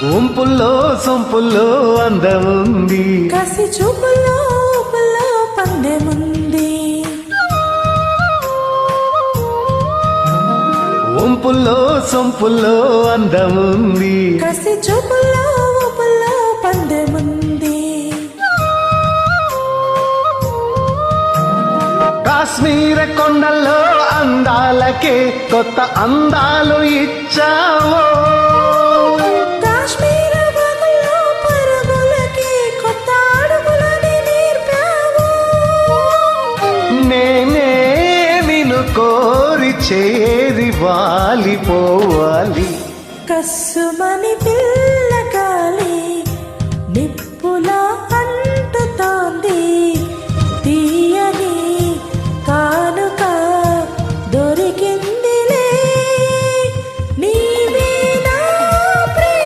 ఒంపుల్లో సొంపుల్లో అందముంది, కసి చూపుల్లో ఊపుల్లో పందెముంది. ఒంపుల్లో సొంపుల్లో అందముంది, కసి చూపుల్లో ఊపుల్లో పందెముంది. కాశ్మీర కొండల్లో అందాలకే కొత్త అందాలు ఇచ్చావో, కాశ్మీర వాగుల్లో పరుగులకి కొత్త అడుగులని నేర్పావు. నేనే నిన్ను కోరి చేరి వాలిపోవాలి. కస్సుమని పిల్ల